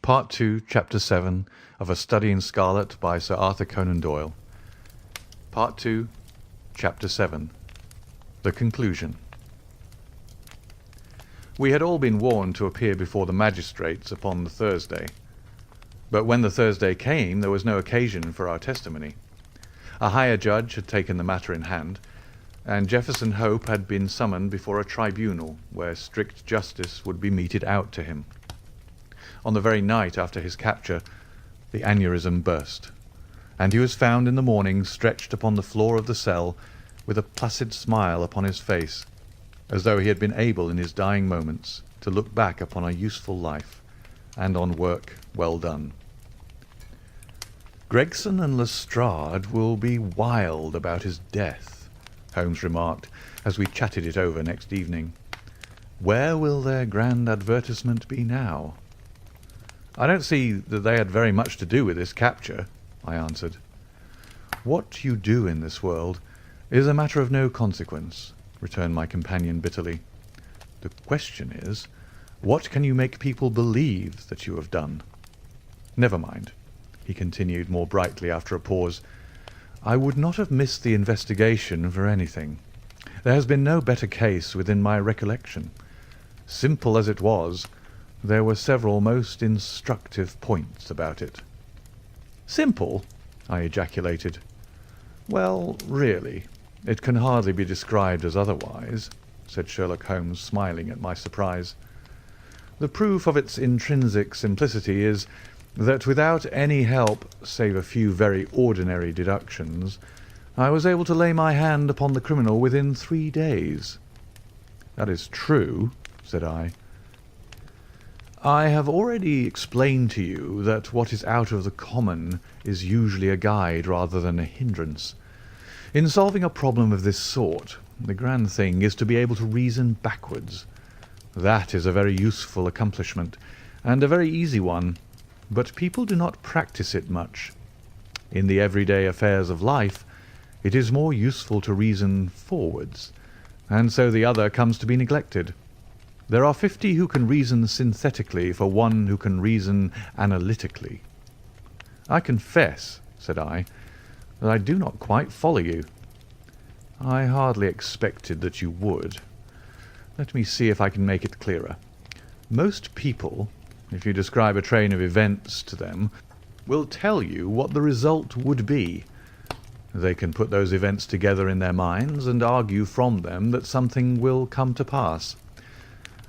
Part 2, Chapter 7 of A Study in Scarlet by Sir Arthur Conan Doyle. Part 2, Chapter 7. The Conclusion. We had all been warned to appear before the magistrates upon the Thursday. But when the Thursday came, there was no occasion for our testimony. A higher judge had taken the matter in hand, and Jefferson Hope had been summoned before a tribunal where strict justice would be meted out to him. On the very night after his capture, the aneurism burst, and he was found in the morning stretched upon the floor of the cell with a placid smile upon his face, as though he had been able in his dying moments to look back upon a useful life and on work well done. "Gregson and Lestrade will be wild about his death," Holmes remarked as we chatted it over next evening. "Where will their grand advertisement be now?" "I don't see that they had very much to do with this capture," I answered. "What you do in this world is a matter of no consequence," returned my companion bitterly. "The question is, what can you make people believe that you have done? Never mind," he continued more brightly after a pause. "I would not have missed the investigation for anything. There has been no better case within my recollection. Simple as it was, there were several most instructive points about it." "Simple!" I ejaculated. "Well, really, it can hardly be described as otherwise," said Sherlock Holmes, smiling at my surprise. "The proof of its intrinsic simplicity is that without any help save a few very ordinary deductions, I was able to lay my hand upon the criminal within 3 days." "That is true," said I. "I have already explained to you that what is out of the common is usually a guide rather than a hindrance. In solving a problem of this sort, the grand thing is to be able to reason backwards. That is a very useful accomplishment, and a very easy one, but people do not practice it much. In the everyday affairs of life, it is more useful to reason forwards, and so the other comes to be neglected. There are 50 who can reason synthetically for one who can reason analytically." "I confess," said I, "that I do not quite follow you." "I hardly expected that you would. Let me see if I can make it clearer. Most people, if you describe a train of events to them, will tell you what the result would be. They can put those events together in their minds and argue from them that something will come to pass.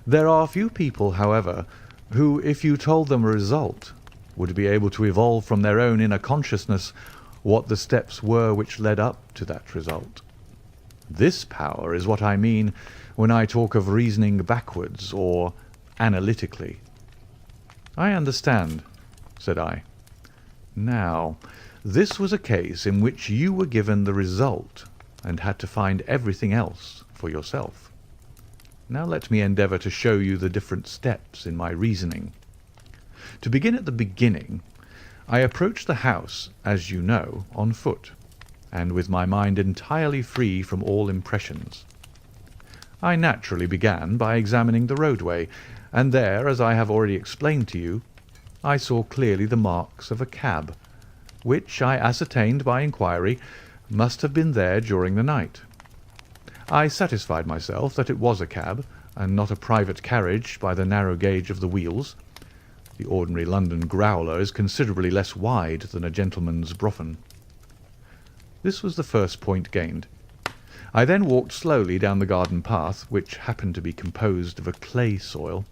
There are few people, however, who, if you told them a result, would be able to evolve from their own inner consciousness what the steps were which led up to that result. This power is what I mean when I talk of reasoning backwards or analytically." "I understand," said I. "Now, this was a case in which you were given the result and had to find everything else for yourself. Now let me endeavour to show you the different steps in my reasoning. To begin at the beginning, I approached the house, as you know, on foot, and with my mind entirely free from all impressions. I naturally began by examining the roadway, and there, as I have already explained to you, I saw clearly the marks of a cab, which I ascertained by inquiry must have been there during the night. I satisfied myself that it was a cab, and not a private carriage by the narrow gauge of the wheels. The ordinary London growler is considerably less wide than a gentleman's brougham. This was the first point gained. I then walked slowly down the garden path, which happened to be composed of a clay soil,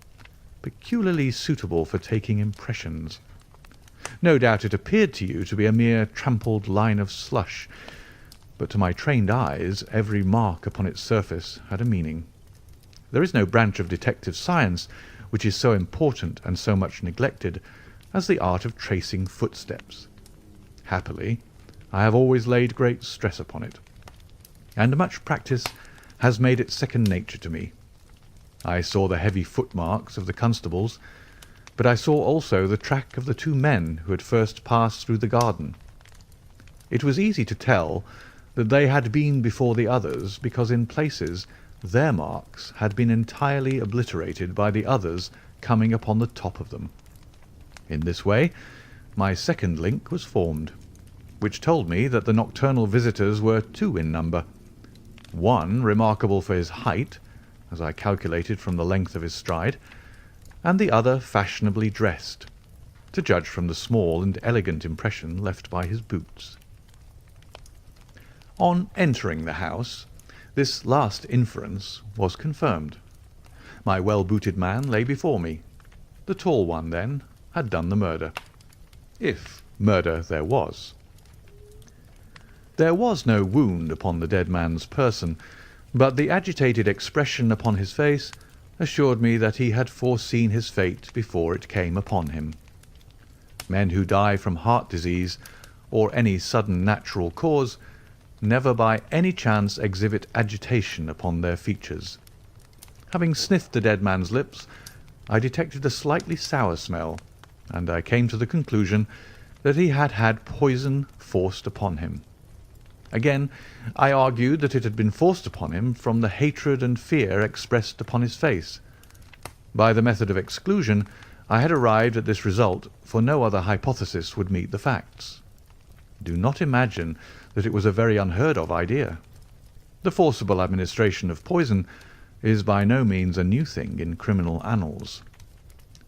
peculiarly suitable for taking impressions. No doubt it appeared to you to be a mere trampled line of slush, but to my trained eyes every mark upon its surface had a meaning. There is no branch of detective science which is so important and so much neglected as the art of tracing footsteps. Happily, I have always laid great stress upon it, and much practice has made it second nature to me. I saw the heavy footmarks of the constables, but I saw also the track of the 2 men who had first passed through the garden. It was easy to tell that they had been before the others, because in places their marks had been entirely obliterated by the others coming upon the top of them. In this way, my second link was formed, which told me that the nocturnal visitors were two in number. One remarkable for his height, as I calculated from the length of his stride, and the other fashionably dressed, to judge from the small and elegant impression left by his boots. On entering the house, this last inference was confirmed. My well-booted man lay before me. The tall one, then, had done the murder. If murder there was. There was no wound upon the dead man's person, but the agitated expression upon his face assured me that he had foreseen his fate before it came upon him. Men who die from heart disease or any sudden natural cause never by any chance exhibit agitation upon their features. Having sniffed the dead man's lips, I detected a slightly sour smell, and I came to the conclusion that he had had poison forced upon him. Again, I argued that it had been forced upon him from the hatred and fear expressed upon his face. By the method of exclusion, I had arrived at this result, for no other hypothesis would meet the facts. Do not imagine that it was a very unheard-of idea. The forcible administration of poison is by no means a new thing in criminal annals.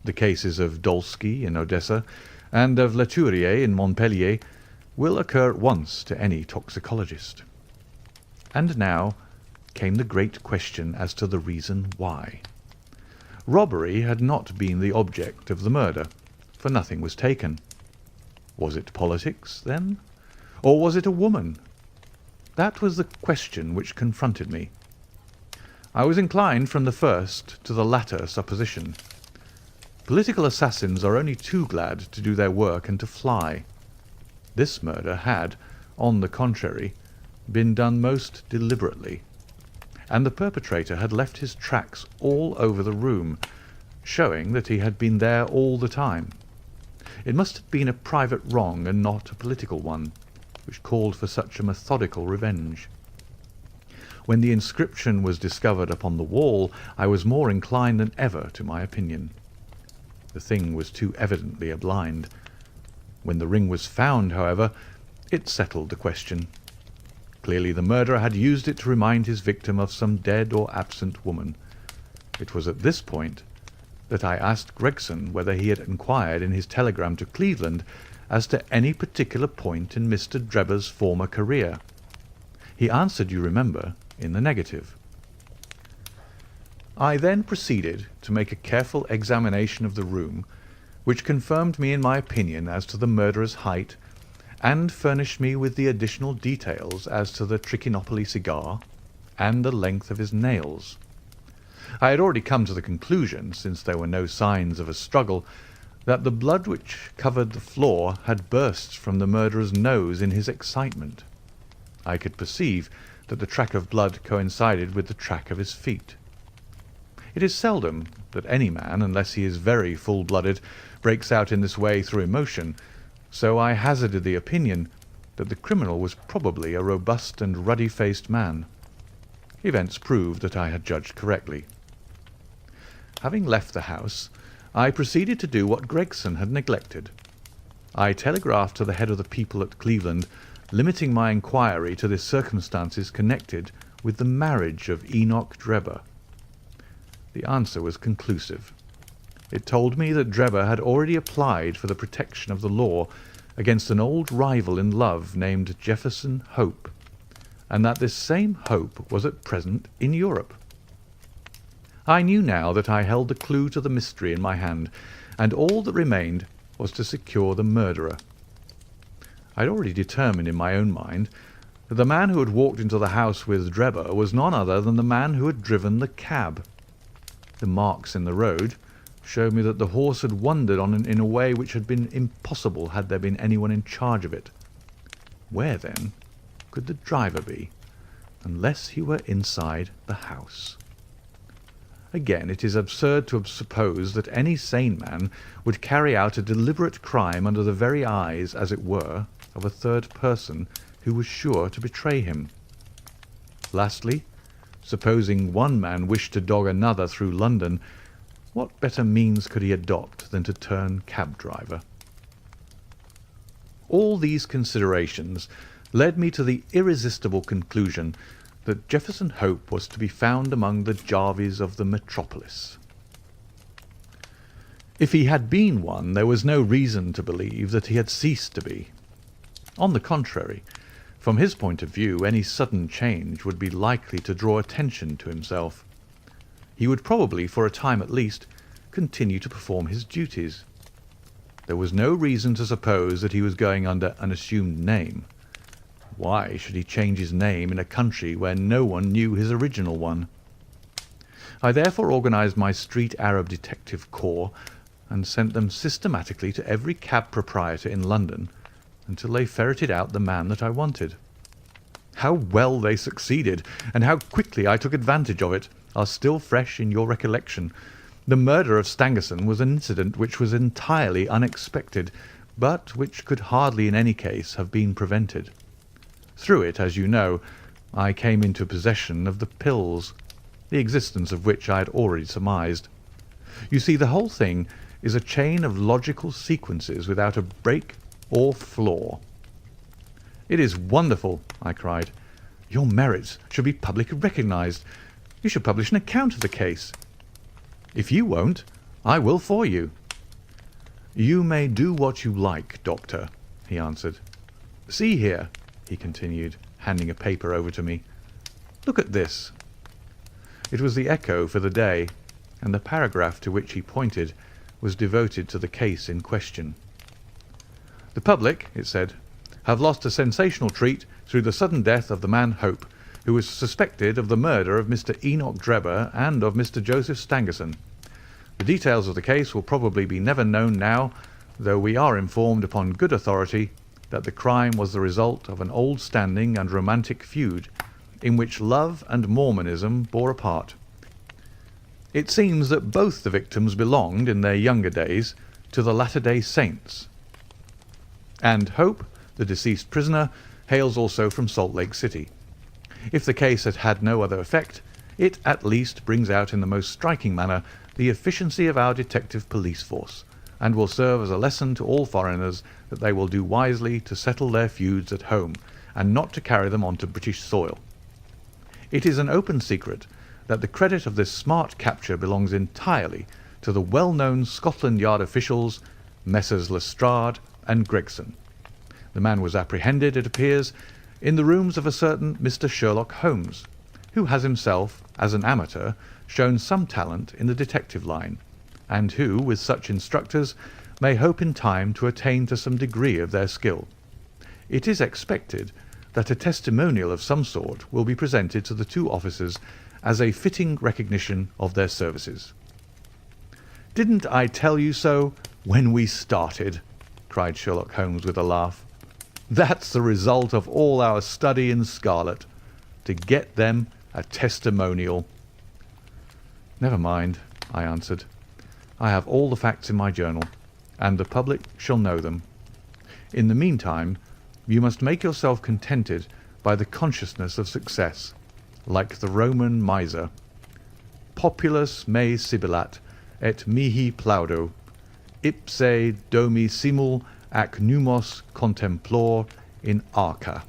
The cases of Dolsky in Odessa and of Leturier in Montpellier will occur at once to any toxicologist. And now came the great question as to the reason why. Robbery had not been the object of the murder, for nothing was taken. Was it politics, then? Or was it a woman? That was the question which confronted me. I was inclined from the first to the latter supposition. Political assassins are only too glad to do their work and to fly. This murder had, on the contrary, been done most deliberately, and the perpetrator had left his tracks all over the room, showing that he had been there all the time. It must have been a private wrong and not a political one, which called for such a methodical revenge. When the inscription was discovered upon the wall, I was more inclined than ever to my opinion. The thing was too evidently a blind. When the ring was found, however, it settled the question. Clearly the murderer had used it to remind his victim of some dead or absent woman. It was at this point that I asked Gregson whether he had inquired in his telegram to Cleveland as to any particular point in Mr. Drebber's former career. He answered, you remember, in the negative. I then proceeded to make a careful examination of the room, which confirmed me in my opinion as to the murderer's height, and furnished me with the additional details as to the Trichinopoly cigar and the length of his nails. I had already come to the conclusion, since there were no signs of a struggle, that the blood which covered the floor had burst from the murderer's nose in his excitement. I could perceive that the track of blood coincided with the track of his feet. It is seldom that any man, unless he is very full-blooded, breaks out in this way through emotion, so I hazarded the opinion that the criminal was probably a robust and ruddy-faced man. Events proved that I had judged correctly. Having left the house, I proceeded to do what Gregson had neglected. I telegraphed to the head of the people at Cleveland, limiting my inquiry to the circumstances connected with the marriage of Enoch Drebber. The answer was conclusive. It told me that Drebber had already applied for the protection of the law against an old rival in love named Jefferson Hope, and that this same Hope was at present in Europe. I knew now that I held the clue to the mystery in my hand, and all that remained was to secure the murderer. I had already determined in my own mind that the man who had walked into the house with Drebber was none other than the man who had driven the cab. The marks in the road showed me that the horse had wandered on in a way which had been impossible had there been anyone in charge of it. Where, then, could the driver be, unless he were inside the house? Again, it is absurd to suppose that any sane man would carry out a deliberate crime under the very eyes, as it were, of a third person who was sure to betray him. Lastly, supposing one man wished to dog another through London, What better means could he adopt than to turn cab driver? All these considerations led me to the irresistible conclusion that Jefferson Hope was to be found among the Jarveys of the metropolis. If he had been one, there was no reason to believe that he had ceased to be. On the contrary, from his point of view, any sudden change would be likely to draw attention to himself. He would probably, for a time at least, continue to perform his duties. There was no reason to suppose that he was going under an assumed name. Why should he change his name in a country where no one knew his original one? I therefore organised my street Arab detective corps and sent them systematically to every cab proprietor in London until they ferreted out the man that I wanted. How well they succeeded, and how quickly I took advantage of it, are still fresh in your recollection. The murder of Stangerson was an incident which was entirely unexpected, but which could hardly in any case have been prevented. Through it, as you know, I came into possession of the pills, the existence of which I had already surmised. You see, the whole thing is a chain of logical sequences without a break or flaw. "It is wonderful," I cried. "Your merits should be publicly recognised. You should publish an account of the case." "If you won't, I will for you." "You may do what you like, Doctor," he answered. "See here," he continued, handing a paper over to me. "Look at this." It was the Echo for the day, and the paragraph to which he pointed was devoted to the case in question. "The public," it said, "have lost a sensational treat through the sudden death of the man Hope, who was suspected of the murder of Mr. Enoch Drebber and of Mr. Joseph Stangerson. The details of the case will probably be never known now, though we are informed upon good authority that the crime was the result of an old-standing and romantic feud, in which love and Mormonism bore a part. It seems that both the victims belonged, in their younger days, to the Latter-day Saints. And Hope, the deceased prisoner, hails also from Salt Lake City. If the case had had no other effect, it at least brings out in the most striking manner the efficiency of our detective police force, and will serve as a lesson to all foreigners that they will do wisely to settle their feuds at home, and not to carry them on to British soil. It is an open secret that the credit of this smart capture belongs entirely to the well-known Scotland Yard officials, Messrs. Lestrade and Gregson. The man was apprehended, it appears, in the rooms of a certain Mr. Sherlock Holmes, who has himself, as an amateur, shown some talent in the detective line, and who, with such instructors, may hope in time to attain to some degree of their skill. It is expected that a testimonial of some sort will be presented to the two officers as a fitting recognition of their services. "Didn't I tell you so when we started?" cried Sherlock Holmes with a laugh. "That's the result of all our study in Scarlet, to get them a testimonial." "Never mind," I answered. "I have all the facts in my journal, and the public shall know them. In the meantime, you must make yourself contented by the consciousness of success, like the Roman miser. Populus me sibilat, et mihi plaudo, ipse domi simul ac numos contemplor in arca.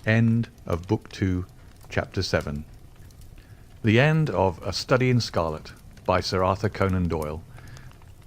End of Book 2, Chapter 7. The end of A Study in Scarlet by Sir Arthur Conan Doyle.